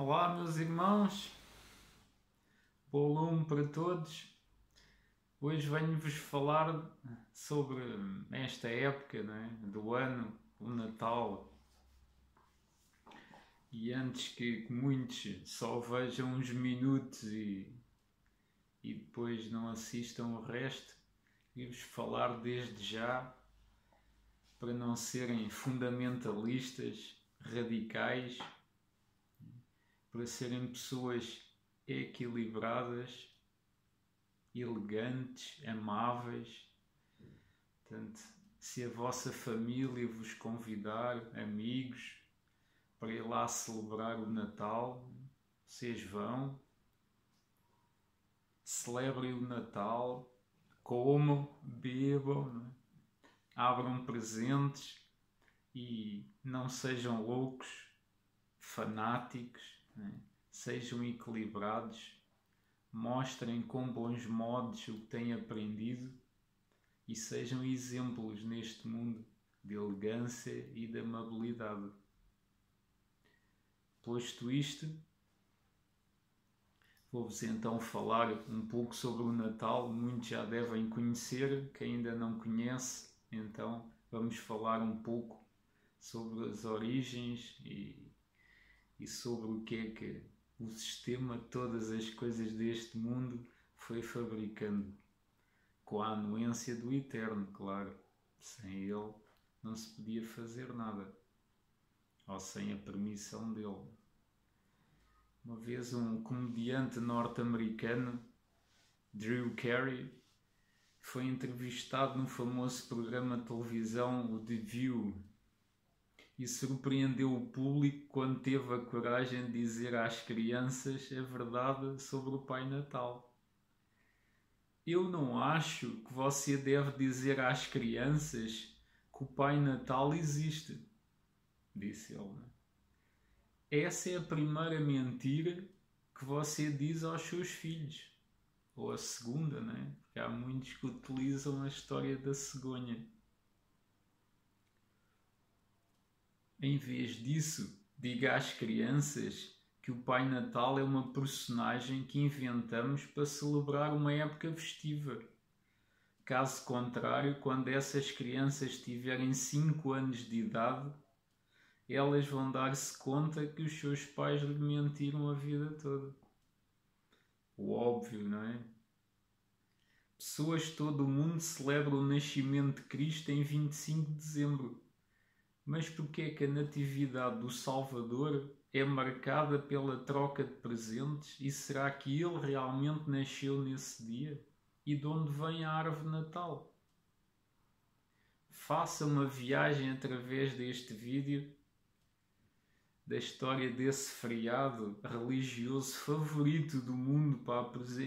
Olá, meus irmãos, bom lume para todos. Hoje venho-vos falar sobre esta época, não é? Do ano, o Natal. E antes que muitos só vejam uns minutos e depois não assistam o resto, queria-vos falar desde já para não serem fundamentalistas, radicais, para serem pessoas equilibradas, elegantes, amáveis. Portanto, se a vossa família vos convidar, amigos, para ir lá celebrar o Natal, vocês vão, celebrem o Natal, comam, bebam, não é? Abram presentes e não sejam loucos, fanáticos, não é? Sejam equilibrados, mostrem com bons modos o que têm aprendido e sejam exemplos neste mundo de elegância e de amabilidade. Posto isto, vou-vos então falar um pouco sobre o Natal. Muitos já devem conhecer, quem ainda não conhece, então vamos falar um pouco sobre as origens e sobre o que é que o sistema, todas as coisas deste mundo foi fabricando, com a anuência do Eterno, claro. Sem ele não se podia fazer nada, ou sem a permissão dele. Uma vez um comediante norte-americano, Drew Carey, foi entrevistado no famoso programa de televisão, o The View, e surpreendeu o público quando teve a coragem de dizer às crianças a verdade sobre o Pai Natal. Eu não acho que você deve dizer às crianças que o Pai Natal existe, disse ele. Essa é a primeira mentira que você diz aos seus filhos. Ou a segunda, não é? Porque há muitos que utilizam a história da cegonha. Em vez disso, diga às crianças que o Pai Natal é uma personagem que inventamos para celebrar uma época festiva. Caso contrário, quando essas crianças tiverem 5 anos de idade, elas vão dar-se conta que os seus pais lhe mentiram a vida toda. O óbvio, não é? Pessoas de todo o mundo celebram o nascimento de Cristo em 25 de dezembro. Mas porquê é que a natividade do Salvador é marcada pela troca de presentes? E será que ele realmente nasceu nesse dia? E de onde vem a árvore de Natal? Faça uma viagem através deste vídeo da história desse feriado religioso favorito do mundo para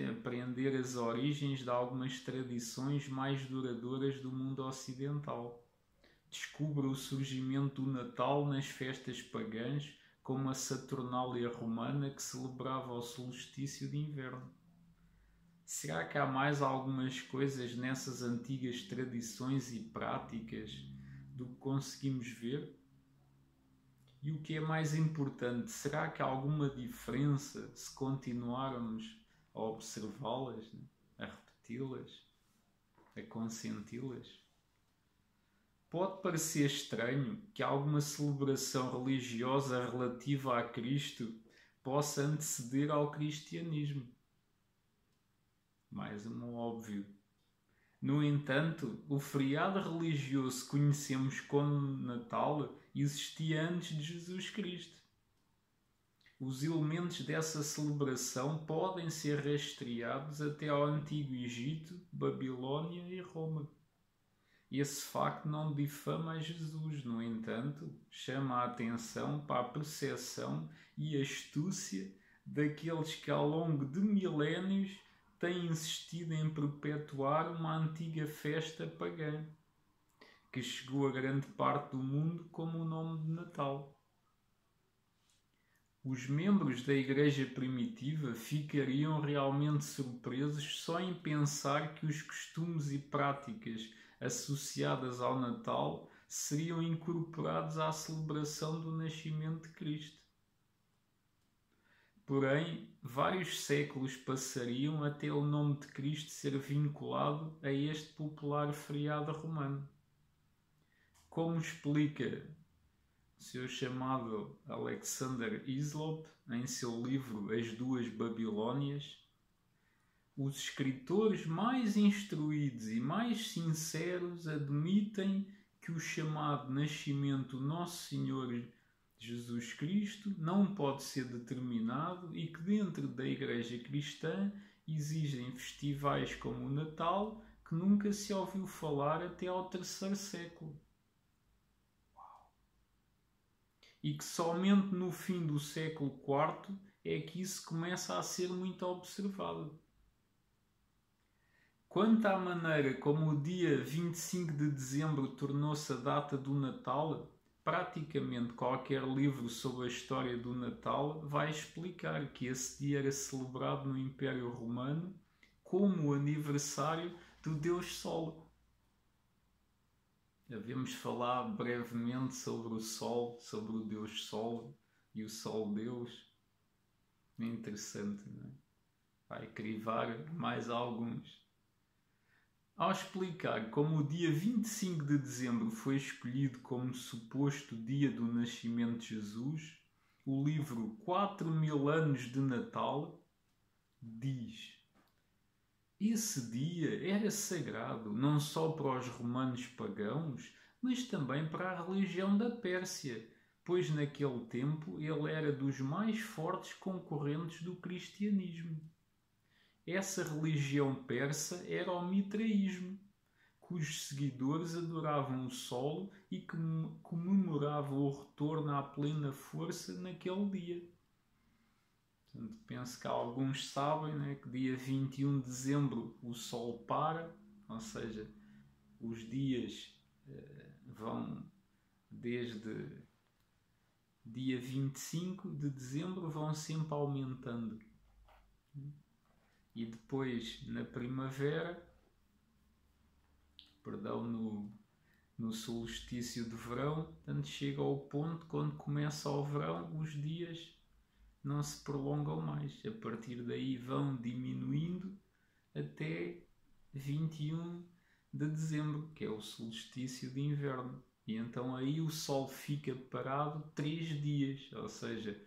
aprender as origens de algumas tradições mais duradouras do mundo ocidental. Descubra o surgimento do Natal nas festas pagãs, como a Saturnália romana que celebrava o solstício de inverno. Será que há mais algumas coisas nessas antigas tradições e práticas do que conseguimos ver? E o que é mais importante, será que há alguma diferença se continuarmos a observá-las, a repeti-las, a consenti-las? Pode parecer estranho que alguma celebração religiosa relativa a Cristo possa anteceder ao cristianismo. Mais um óbvio. No entanto, o feriado religioso que conhecemos como Natal existia antes de Jesus Cristo. Os elementos dessa celebração podem ser rastreados até ao Antigo Egito, Babilónia e Roma. Esse facto não difama a Jesus, no entanto, chama a atenção para a percepção e astúcia daqueles que ao longo de milénios têm insistido em perpetuar uma antiga festa pagã, que chegou a grande parte do mundo como o nome de Natal. Os membros da Igreja primitiva ficariam realmente surpresos só em pensar que os costumes e práticas associadas ao Natal seriam incorporados à celebração do nascimento de Cristo. Porém, vários séculos passariam até o nome de Cristo ser vinculado a este popular feriado romano. Como explica o seu chamado Alexander Hislop em seu livro As Duas Babilónias, os escritores mais instruídos e mais sinceros admitem que o chamado nascimento do Nosso Senhor Jesus Cristo não pode ser determinado e que dentro da Igreja Cristã existem festivais como o Natal que nunca se ouviu falar até ao terceiro século. E que somente no fim do século IV é que isso começa a ser muito observado. Quanto à maneira como o dia 25 de dezembro tornou-se a data do Natal, praticamente qualquer livro sobre a história do Natal vai explicar que esse dia era celebrado no Império Romano como o aniversário do Deus Sol. Havemos falar brevemente sobre o Sol, sobre o Deus Sol e o Sol Deus. É interessante, não é? Vai crivar mais alguns. Ao explicar como o dia 25 de dezembro foi escolhido como suposto dia do nascimento de Jesus, o livro 4000 anos de Natal diz: esse dia era sagrado não só para os romanos pagãos, mas também para a religião da Pérsia, pois naquele tempo ele era dos mais fortes concorrentes do cristianismo. Essa religião persa era o mitraísmo, cujos seguidores adoravam o sol e que comemoravam o retorno à plena força naquele dia. Portanto, penso que alguns sabem, né, que dia 21 de dezembro o sol para, ou seja, os dias vão desde dia 25 de dezembro vão sempre aumentando. E depois, na primavera, no solstício de verão, portanto, chega ao ponto, quando começa o verão, os dias não se prolongam mais. A partir daí vão diminuindo até 21 de dezembro, que é o solstício de inverno. E então aí o Sol fica parado 3 dias, ou seja,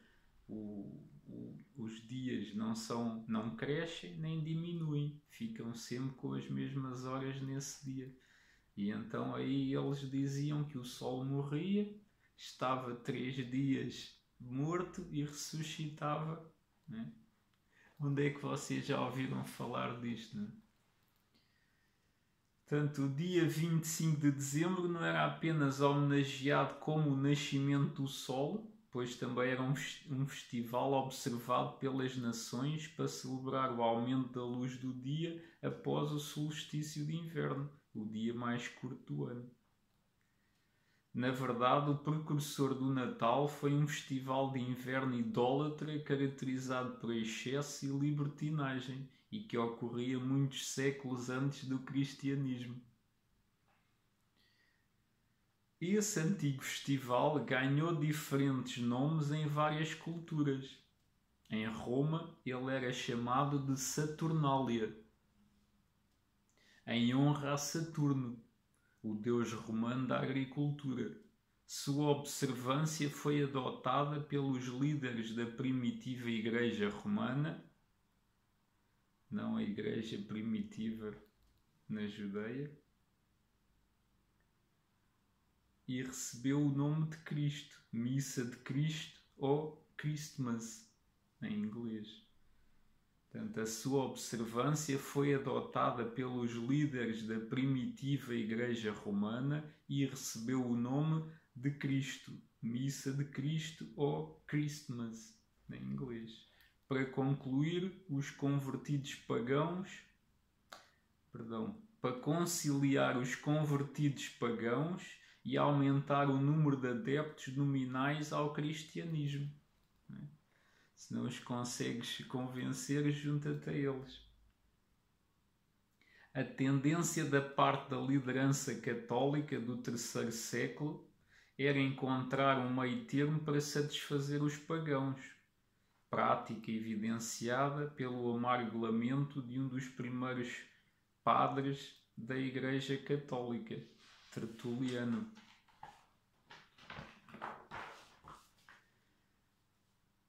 os dias não crescem nem diminuem, ficam sempre com as mesmas horas nesse dia. E então aí eles diziam que o Sol morria, estava 3 dias morto e ressuscitava, né? Onde é que vocês já ouviram falar disto, né? Portanto, o dia 25 de dezembro não era apenas homenageado como o nascimento do Sol, pois também era um festival observado pelas nações para celebrar o aumento da luz do dia após o solstício de inverno, o dia mais curto do ano. Na verdade, o precursor do Natal foi um festival de inverno idólatra caracterizado por excesso e libertinagem e que ocorria muitos séculos antes do cristianismo. Esse antigo festival ganhou diferentes nomes em várias culturas. Em Roma, ele era chamado de Saturnália, em honra a Saturno, o deus romano da agricultura. Sua observância foi adotada pelos líderes da primitiva Igreja Romana, não a Igreja primitiva na Judeia, e recebeu o nome de Cristo, Missa de Cristo ou Christmas em inglês. Portanto, a sua observância foi adotada pelos líderes da primitiva Igreja Romana e recebeu o nome de Cristo, Missa de Cristo ou Christmas em inglês. Para concluir, para conciliar os convertidos pagãos e aumentar o número de adeptos nominais ao cristianismo. Se não os consegues convencer, junta-te a eles. A tendência da parte da liderança católica do terceiro século era encontrar um meio termo para satisfazer os pagãos, prática evidenciada pelo amargo lamento de um dos primeiros padres da Igreja Católica, Tertuliano.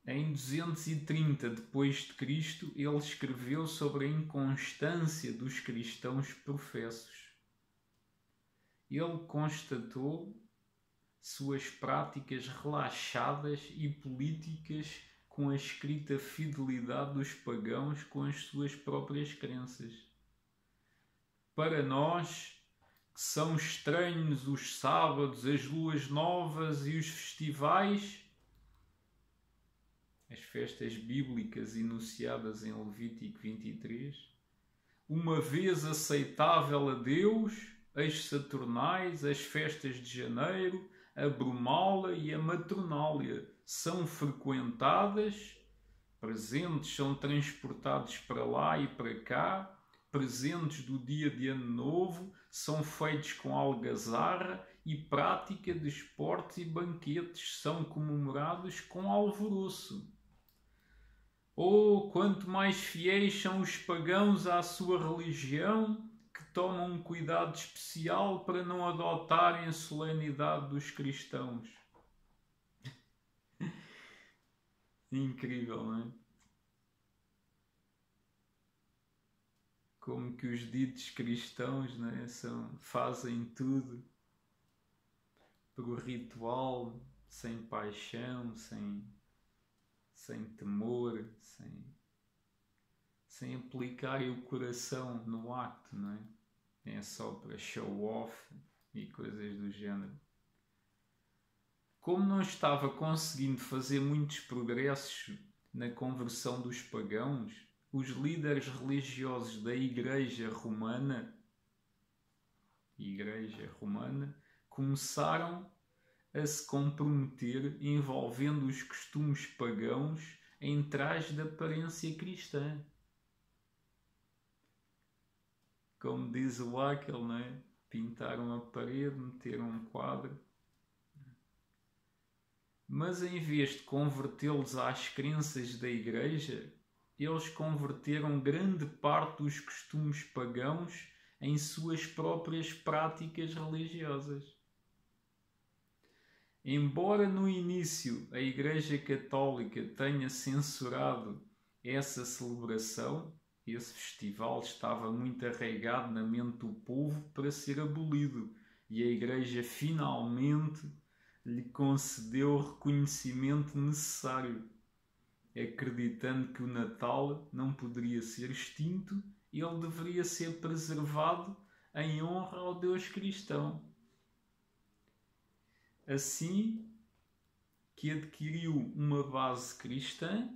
Em 230 d.C., ele escreveu sobre a inconstância dos cristãos professos. Ele constatou suas práticas relaxadas e políticas com a escrita fidelidade dos pagãos com as suas próprias crenças. Para nós, que são estranhos os sábados, as luas novas e os festivais, as festas bíblicas enunciadas em Levítico 23, uma vez aceitável a Deus, as saturnais, as festas de janeiro, a brumália e a matronália são frequentadas, presentes são transportados para lá e para cá, presentes do dia de Ano Novo são feitos com algazarra e prática de esportes e banquetes são comemorados com alvoroço. Oh, quanto mais fiéis são os pagãos à sua religião, que tomam um cuidado especial para não adotarem a solenidade dos cristãos. Incrível, não é? Como que os ditos cristãos, não é? Fazem tudo por ritual, sem paixão, sem temor, sem aplicarem o coração no acto, não é? É só para show off e coisas do género. Como não estava conseguindo fazer muitos progressos na conversão dos pagãos, os líderes religiosos da Igreja Romana começaram a se comprometer envolvendo os costumes pagãos em trajes de aparência cristã. Como diz o Aquel, não é? Pintaram a parede, meteram um quadro. Mas em vez de convertê-los às crenças da Igreja, eles converteram grande parte dos costumes pagãos em suas próprias práticas religiosas. Embora no início a Igreja Católica tenha censurado essa celebração, esse festival estava muito arraigado na mente do povo para ser abolido e a Igreja finalmente lhe concedeu o reconhecimento necessário, acreditando que o Natal não poderia ser extinto e ele deveria ser preservado em honra ao Deus cristão. Assim que adquiriu uma base cristã,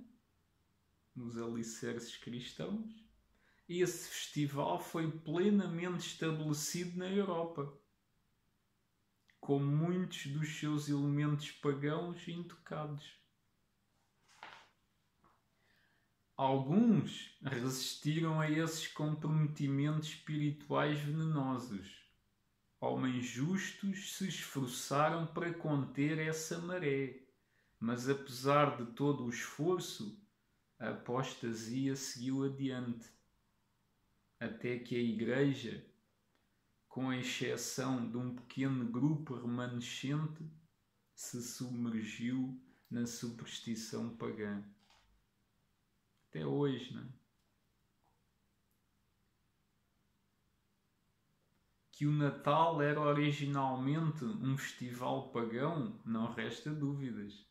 nos alicerces cristãos, esse festival foi plenamente estabelecido na Europa, com muitos dos seus elementos pagãos intocados. Alguns resistiram a esses comprometimentos espirituais venenosos. Homens justos se esforçaram para conter essa maré, mas apesar de todo o esforço, a apostasia seguiu adiante, até que a Igreja, com exceção de um pequeno grupo remanescente, se submergiu na superstição pagã. Até hoje, não é? Que o Natal era originalmente um festival pagão, não resta dúvidas.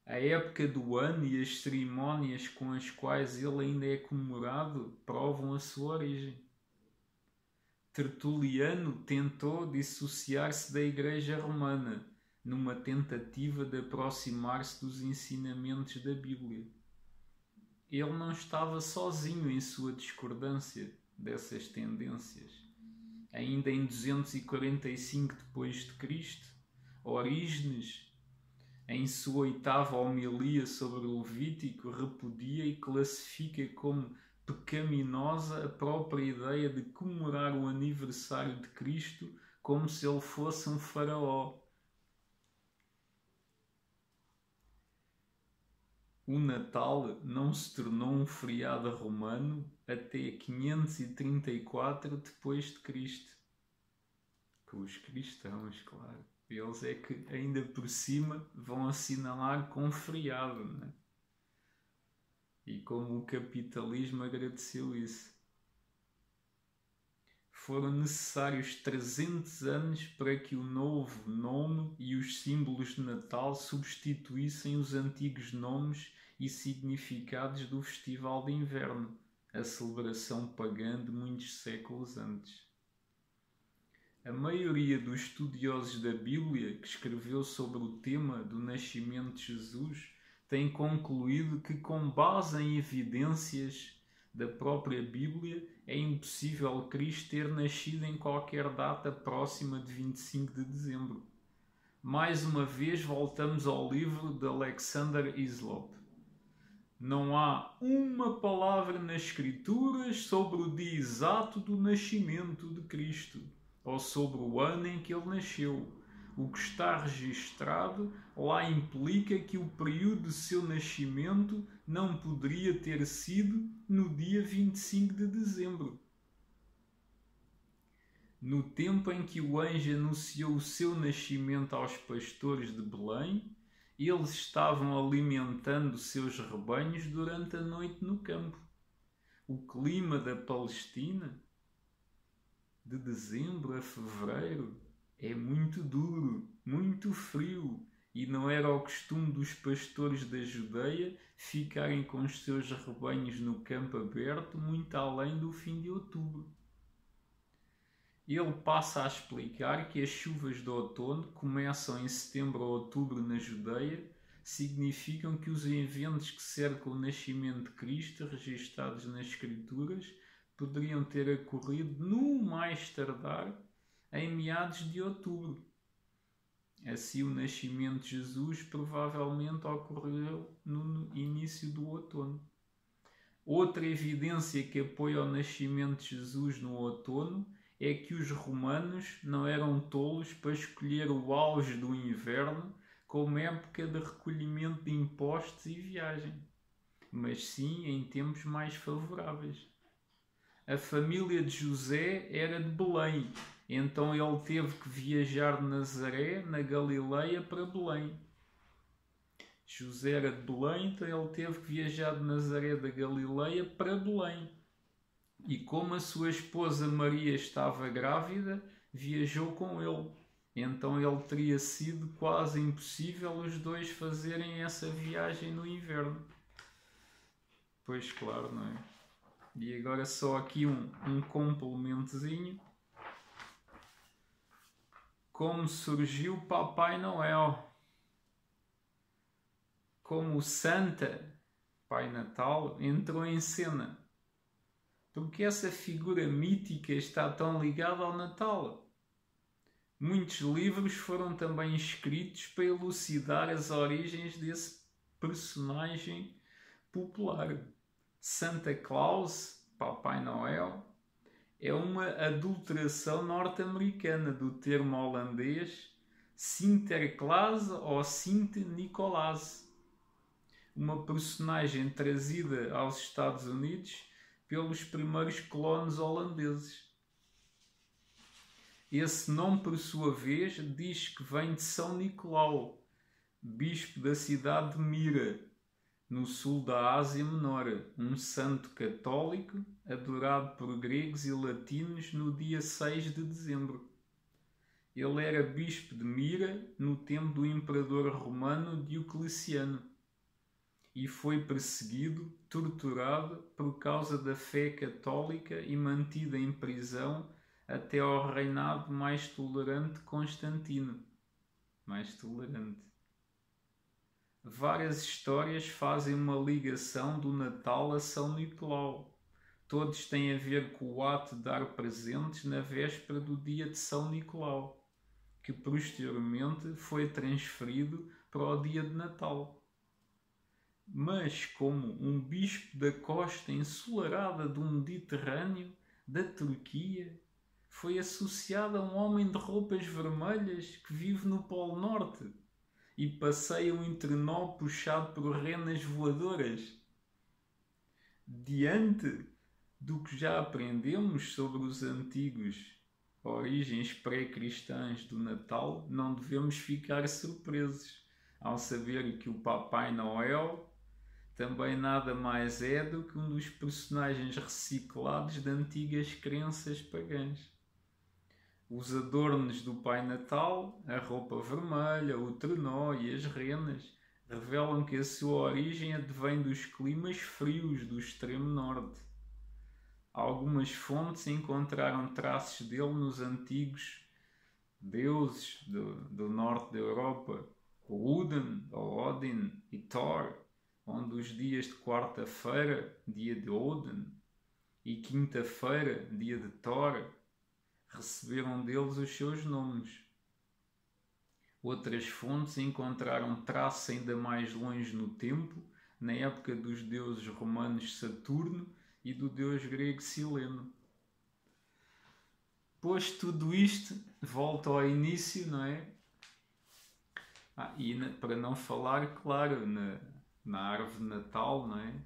A época do ano e as cerimónias com as quais ele ainda é comemorado provam a sua origem. Tertuliano tentou dissociar-se da Igreja Romana, numa tentativa de aproximar-se dos ensinamentos da Bíblia. Ele não estava sozinho em sua discordância dessas tendências. Ainda em 245 d.C., Orígenes, em sua 8ª homilia sobre o Levítico, repudia e classifica como pecaminosa a própria ideia de comemorar o aniversário de Cristo como se ele fosse um faraó. o Natal não se tornou um feriado romano até 534 depois de Cristo. Com os cristãos, claro. Eles é que ainda por cima vão assinalar com feriado, não é? E como o capitalismo agradeceu isso. Foram necessários 300 anos para que o novo nome e os símbolos de Natal substituíssem os antigos nomes e significados do Festival de Inverno, a celebração pagã de muitos séculos antes. A maioria dos estudiosos da Bíblia que escreveu sobre o tema do nascimento de Jesus tem concluído que, com base em evidências da própria Bíblia, é impossível Cristo ter nascido em qualquer data próxima de 25 de dezembro. Mais uma vez voltamos ao livro de Alexander Hislop. Não há uma palavra nas Escrituras sobre o dia exato do nascimento de Cristo, ou sobre o ano em que ele nasceu. O que está registrado lá implica que o período de seu nascimento não poderia ter sido no dia 25 de dezembro. No tempo em que o anjo anunciou o seu nascimento aos pastores de Belém, eles estavam alimentando seus rebanhos durante a noite no campo. O clima da Palestina, de dezembro a fevereiro, é muito duro, muito frio, e não era o costume dos pastores da Judeia ficarem com os seus rebanhos no campo aberto muito além do fim de outubro. Ele passa a explicar que as chuvas de outono começam em setembro ou outubro na Judeia, significam que os eventos que cercam o nascimento de Cristo, registados nas Escrituras, poderiam ter ocorrido no mais tardar em meados de outubro. Assim, o nascimento de Jesus provavelmente ocorreu no início do outono. Outra evidência que apoia o nascimento de Jesus no outono é que os romanos não eram tolos para escolher o auge do inverno como época de recolhimento de impostos e viagem, mas sim em tempos mais favoráveis. A família de José era de Belém, então ele teve que viajar de Nazaré, na Galileia, para Belém. José era de Belém, então ele teve que viajar de Nazaré da Galileia para Belém. E como a sua esposa Maria estava grávida, viajou com ele. Então ele teria sido quase impossível os dois fazerem essa viagem no inverno. Pois claro, não é? E agora só aqui um complementozinho. Como surgiu Papai Noel? Como o Santa, Pai Natal, entrou em cena? Porque essa figura mítica está tão ligada ao Natal? Muitos livros foram também escritos para elucidar as origens desse personagem popular. Santa Claus, Papai Noel, é uma adulteração norte-americana do termo holandês Sinterklaas ou Sint-Nicolaas, uma personagem trazida aos Estados Unidos pelos primeiros colonos holandeses. Esse nome, por sua vez, diz que vem de São Nicolau, bispo da cidade de Mira, no sul da Ásia Menor, um santo católico adorado por gregos e latinos no dia 6 de dezembro. Ele era bispo de Mira no tempo do imperador romano Diocleciano e foi perseguido, torturado por causa da fé católica e mantido em prisão até ao reinado mais tolerante Constantino. Mais tolerante. Várias histórias fazem uma ligação do Natal a São Nicolau. Todos têm a ver com o ato de dar presentes na véspera do dia de São Nicolau, que posteriormente foi transferido para o dia de Natal. Mas como um bispo da costa ensolarada do Mediterrâneo, da Turquia, foi associado a um homem de roupas vermelhas que vive no Polo Norte. e passei um trenó puxado por renas voadoras. Diante do que já aprendemos sobre os antigos origens pré-cristãs do Natal, não devemos ficar surpresos ao saber que o Papai Noel também nada mais é do que um dos personagens reciclados de antigas crenças pagãs. Os adornos do Pai Natal, a roupa vermelha, o trenó e as renas revelam que a sua origem advém dos climas frios do extremo norte. Algumas fontes encontraram traços dele nos antigos deuses do norte da Europa, Odin e Thor, onde os dias de quarta-feira, dia de Odin, e quinta-feira, dia de Thor, receberam deles os seus nomes. Outras fontes encontraram traços ainda mais longe no tempo, na época dos deuses romanos Saturno e do deus grego Sileno. Pois tudo isto, volta ao início, não é? Para não falar, claro, na árvore de Natal, não é?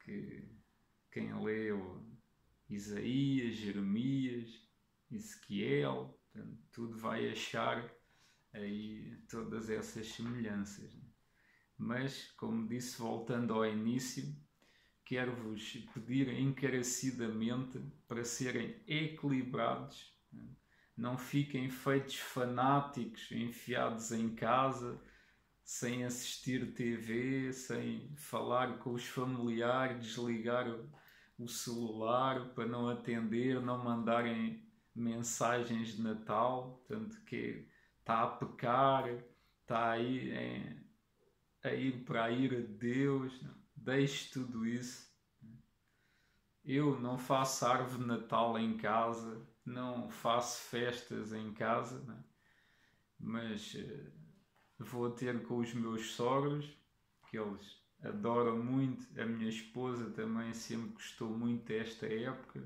Que quem leu Isaías, Jeremias, Ezequiel, portanto, tudo vai achar aí todas essas semelhanças. Né? Mas, como disse, voltando ao início, quero-vos pedir encarecidamente para serem equilibrados, né? Não fiquem feitos fanáticos, enfiados em casa, sem assistir TV, sem falar com os familiares, desligar o celular para não atender, não mandarem mensagens de Natal, portanto que está a pecar, está a ir para a ira de Deus. Não. Deixe tudo isso. Eu não faço árvore de Natal em casa, não faço festas em casa, não. Mas vou ter com os meus sogros, que eles adoram muito. A minha esposa também sempre gostou muito desta época.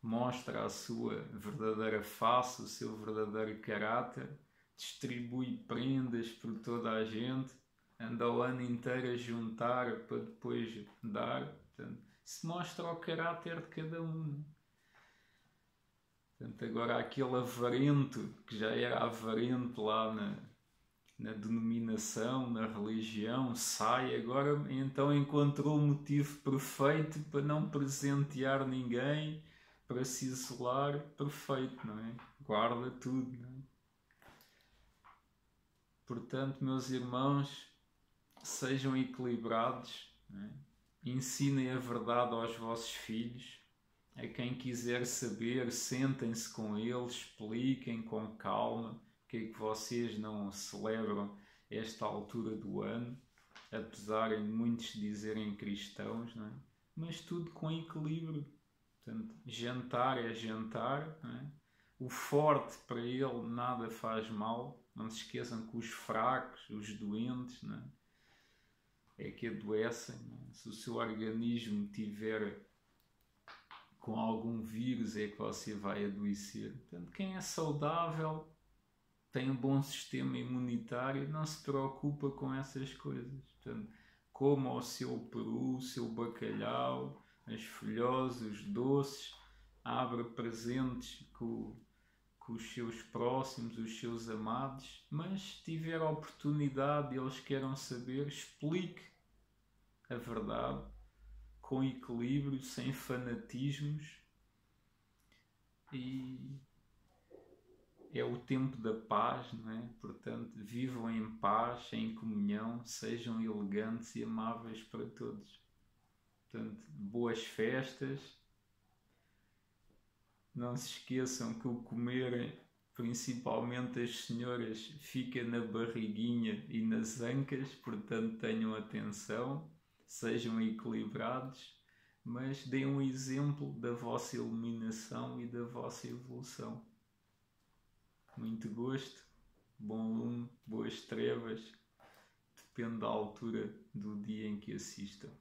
Mostra a sua verdadeira face, o seu verdadeiro caráter, distribui prendas por toda a gente, anda o ano inteiro a juntar para depois dar. Portanto, se mostra o caráter de cada um. Portanto, agora aquele avarento, que já era avarento lá na denominação, na religião, sai agora, então encontrou o motivo perfeito para não presentear ninguém, para se isolar, perfeito, não é? Guarda tudo, não é? Portanto, meus irmãos, sejam equilibrados, não é? Ensinem a verdade aos vossos filhos. A quem quiser saber, sentem-se com eles, expliquem com calma porque é que vocês não celebram esta altura do ano, apesar de muitos dizerem cristãos, não é? Mas tudo com equilíbrio. Portanto, jantar é jantar, não é? O forte para ele nada faz mal. Não se esqueçam que os fracos, os doentes, não é que adoecem. Não é? Se o seu organismo tiver com algum vírus é que você vai adoecer. Portanto, quem é saudável, tem um bom sistema imunitário, não se preocupa com essas coisas. Portanto, coma o seu peru, o seu bacalhau, as folhosas, os doces, abra presentes com os seus próximos, os seus amados, mas se tiver a oportunidade e eles queiram saber, explique a verdade com equilíbrio, sem fanatismos, e é o tempo da paz, não é? Portanto, vivam em paz, em comunhão, sejam elegantes e amáveis para todos. Portanto, boas festas. Não se esqueçam que o comer, principalmente as senhoras, fica na barriguinha e nas ancas, portanto tenham atenção, sejam equilibrados, mas deem um exemplo da vossa iluminação e da vossa evolução. Muito gosto, bom lume, boas trevas, depende da altura do dia em que assistam.